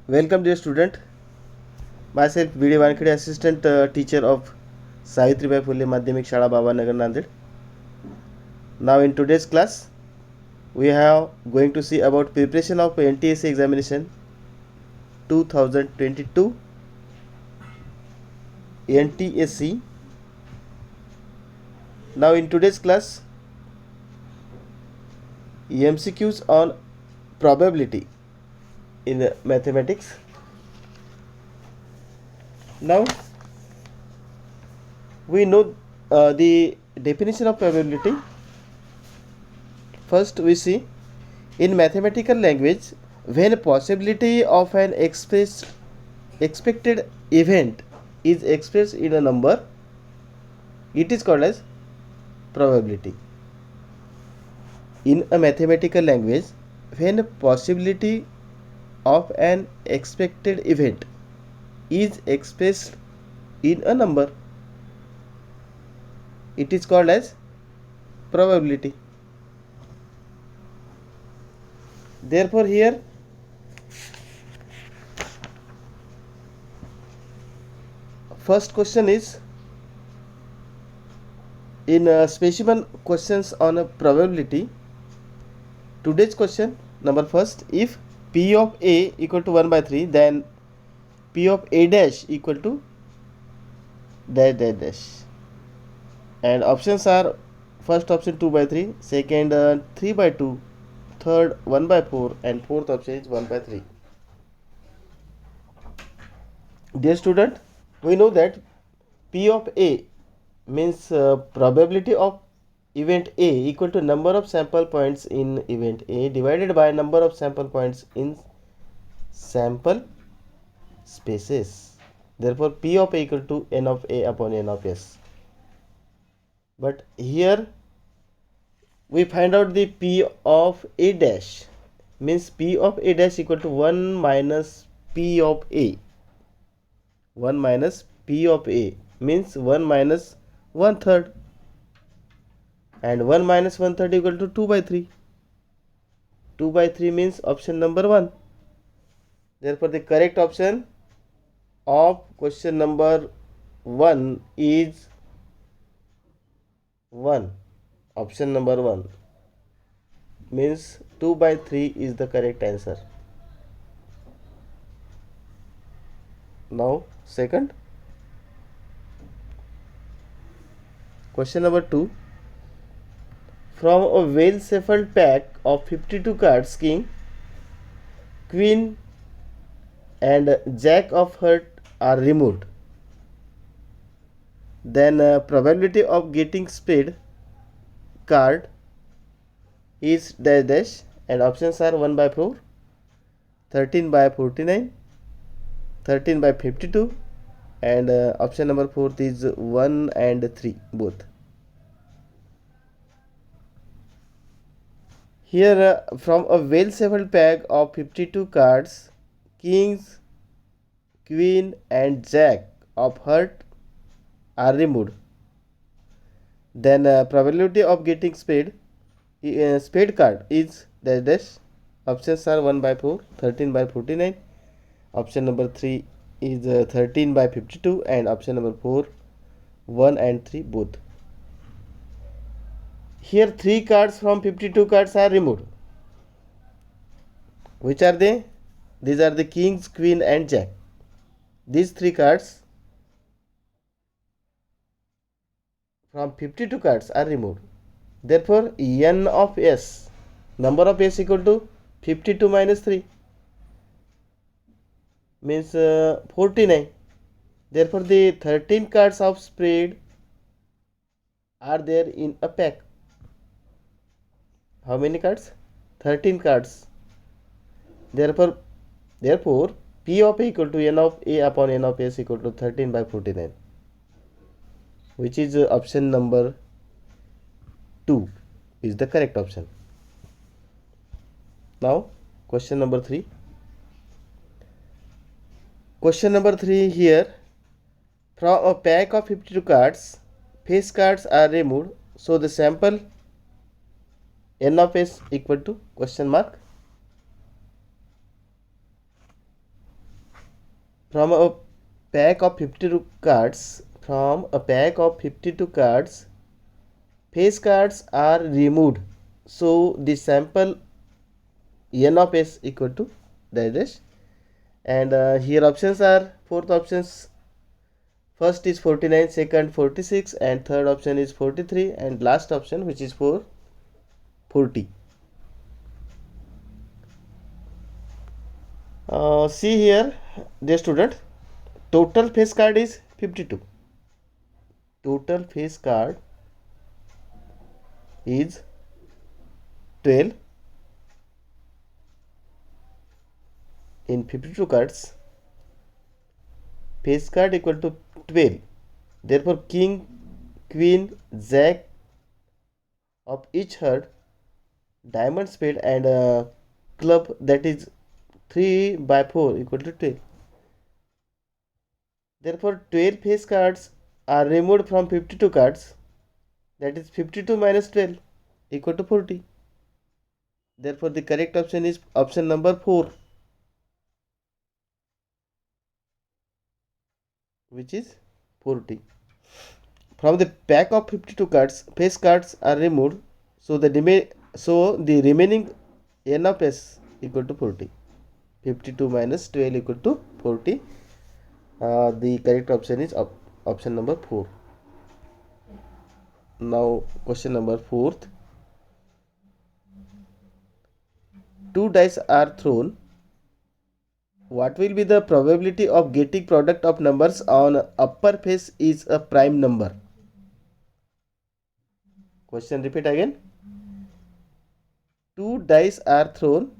Welcome dear student. Myself B.D. Wankhede, assistant teacher of Savitribai Phule Madhyamik Shala Bhavanagar Nanded. Now in today's class we are going to see about preparation of NTSC examination 2022 NTSC. Now in today's class MCQs on probability in mathematics. Now we know the definition of probability. First we see in mathematical language when possibility of an expected event is expressed in a number, it is called as probability. In a mathematical language, when possibility of an expected event is expressed in a number, it is called as probability. Therefore here first question is in specimen questions on a probability. Today's question number first, if P of A equal to 1 by 3, then P of A dash equal to dash dash dash. And options are first option 2 by 3, second 3 by 2, third 1 by 4, and fourth option is 1 by 3. Dear student, we know that P of A means probability of event A equal to number of sample points in event A divided by number of sample points in sample spaces. Therefore P of A equal to N of A upon N of S. But here we find out the P of A dash, means P of A dash equal to 1 minus P of A. 1 minus P of A means 1 minus 1/3, and 1 minus 1/3 equal to 2 by 3. 2 by 3 means option number 1. Therefore the correct option of question number 1 is 1. Option number 1 means 2 by 3 is the correct answer. Now second question number 2, from a well shuffled pack of 52 cards, king, queen and jack of heart are removed, then probability of getting spade card is dash dash, and options are 1 by 4, 13 by 49, 13 by 52, and option number 4 is 1 and 3 both. Here from a well shuffled pack of 52 cards, kings, queen and jack of heart are removed, then probability of getting spade card is dash dash. Options are 1 by 4, 13 by 49, option number 3 is 13 by 52, and option number 4 1 and 3 both. Here 3 cards from 52 cards are removed. Which are they? These are the kings, queen and jack. These 3 cards from 52 cards are removed. Therefore N of S, number of S equal to 52 minus 3 means 49. Therefore the 13 cards of spade are there in a pack. How many cards? 13 cards. Therefore P of A equal to N of A upon N of S equal to 13 by 49, which is option number 2 is the correct option. Now question number 3. Question number 3 here, from a pack of 52 cards, face cards are removed, so the sample N of S equal to question mark. From a pack of 52 cards, face cards are removed. So the sample n of s equal to dash dash. And here options are, fourth options, first is 49, second 46, and third option is 43, and last option which is 40. See here, dear student, total face card is 52. Total face card is 12. In 52 cards, face card equal to 12. Therefore, king, queen, jack of each heart, diamond, spade, and club, that is 3 by 4 equal to 12. Therefore, 12 face cards are removed from 52 cards, that is 52 minus 12 equal to 40. Therefore, the correct option is option number 4, which is 40. From the pack of 52 cards, face cards are removed, so the remaining n of s equal to 40. 52 minus 12 equal to 40. The correct option is option number 4. Now question number 4th. 2 dice are thrown. What will be the probability of getting product of numbers on upper face is a prime number? Question repeat again. 2 dice are thrown.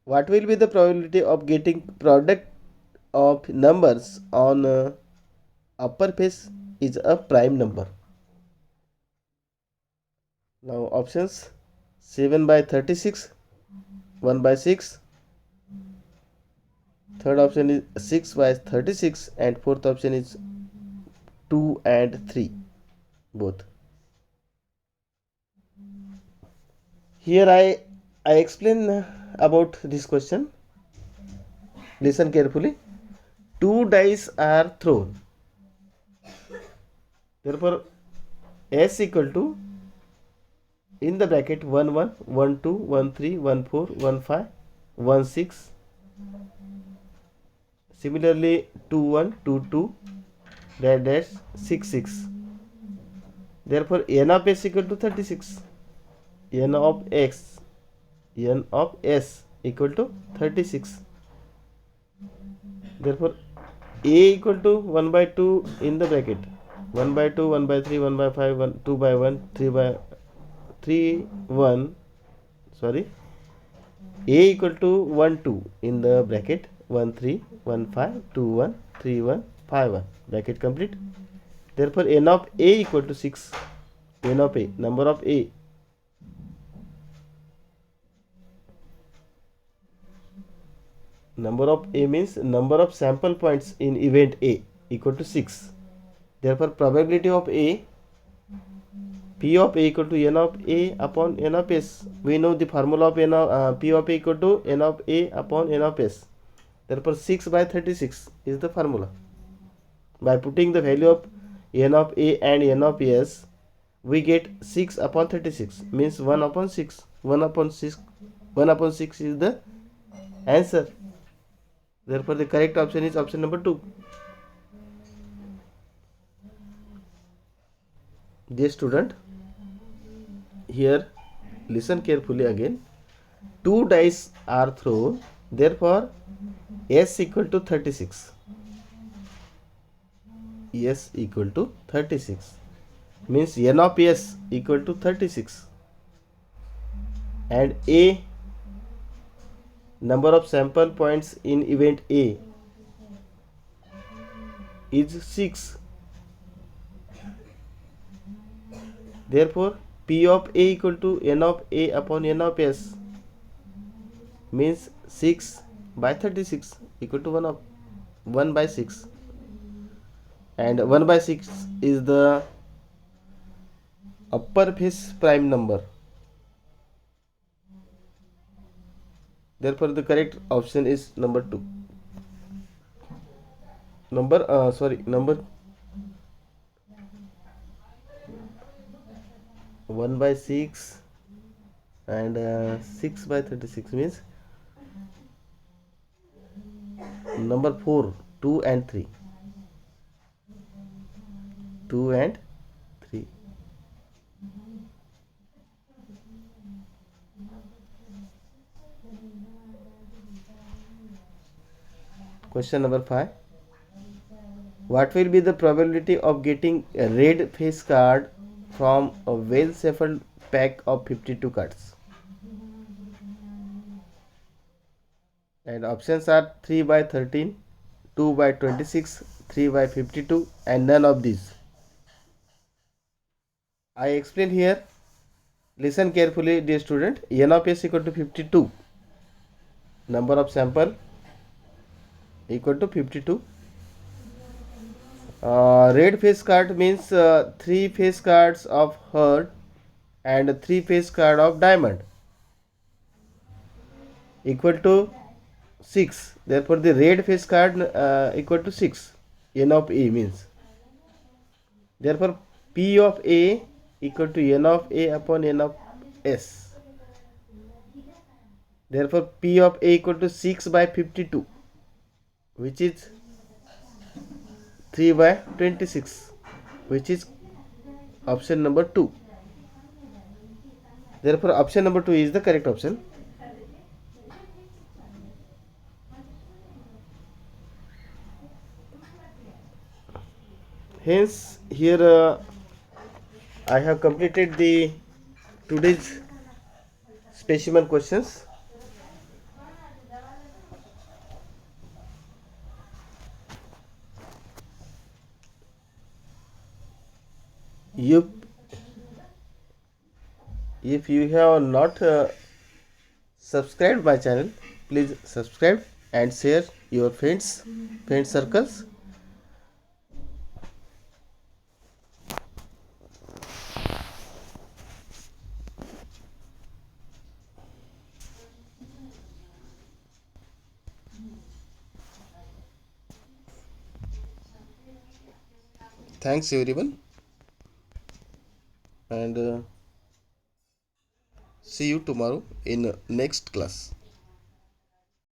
What will be the probability of getting product of numbers on upper face is a prime number? Now options: 7 by 36, 1 by 6, third option is 6 by 36, and fourth option is 2 and 3 both. Here I explain about this question. Listen carefully. 2 dice are thrown. Therefore, s equal to, in the bracket, 1 1, 1 2, 1 3, 1 4, 1 5, 1 6. Similarly, 2 1, 2 2, dash dash 6 6. Therefore, n of s equal to 36. n of s equal to 36. Therefore, a equal to 1 by 2 in the bracket, 1 by 2, 1 by 3, 1 by 5, 1, 2 by 1, 3 by 3, 1. Sorry. A equal to 1 2 in the bracket, 1 3, 1 5, 2 1, 3 1, 5 1. Bracket complete. Therefore, n of a equal to 6. N of a, number of a. Number of a means number of sample points in event A equal to 6. Therefore, probability of a, P of a equal to n of a upon n of s. We know the formula of P of a equal to n of a upon n of s. Therefore, 6 by 36 is the formula. By putting the value of n of a and n of s, we get 6 upon 36, means 1 upon 6. 1 upon 6 is the answer. Therefore, the correct option is option number 2. Dear student, here listen carefully again. 2 dice are thrown. Therefore, s equal to 36. S equal to 36 means n of s equal to 36, and a, number of sample points in event A, is 6. Therefore, P of a equal to n of a upon n of s means 6 by 36 equal to 1 by 6, and 1 by 6 is the upper face prime number. Therefore, the correct option is number 2. number 1 by 6 and 6 by 36 means number 4, 2 and 3. 2 and 3. Question number 5. What will be the probability of getting a red face card from a well shuffled pack of 52 cards? And options are 3 by 13, 2 by 26, 3 by 52 and none of these. I explain here. Listen carefully, dear student. N of S equal to 52. Number of sample equal to 52. Red face card means 3 face cards of heart and 3 face card of diamond equal to 6. Therefore, the red face card equal to 6. N of A means. Therefore, P of A equal to N of A upon N of S. Therefore, P of A equal to 6 by 52, which is 3 by 26, which is option number 2. Therefore, option number 2 is the correct option. Hence, here I have completed the today's specimen questions. If you have not subscribed my channel, please subscribe and share your friend circles. Thanks everyone, and see you tomorrow in next class.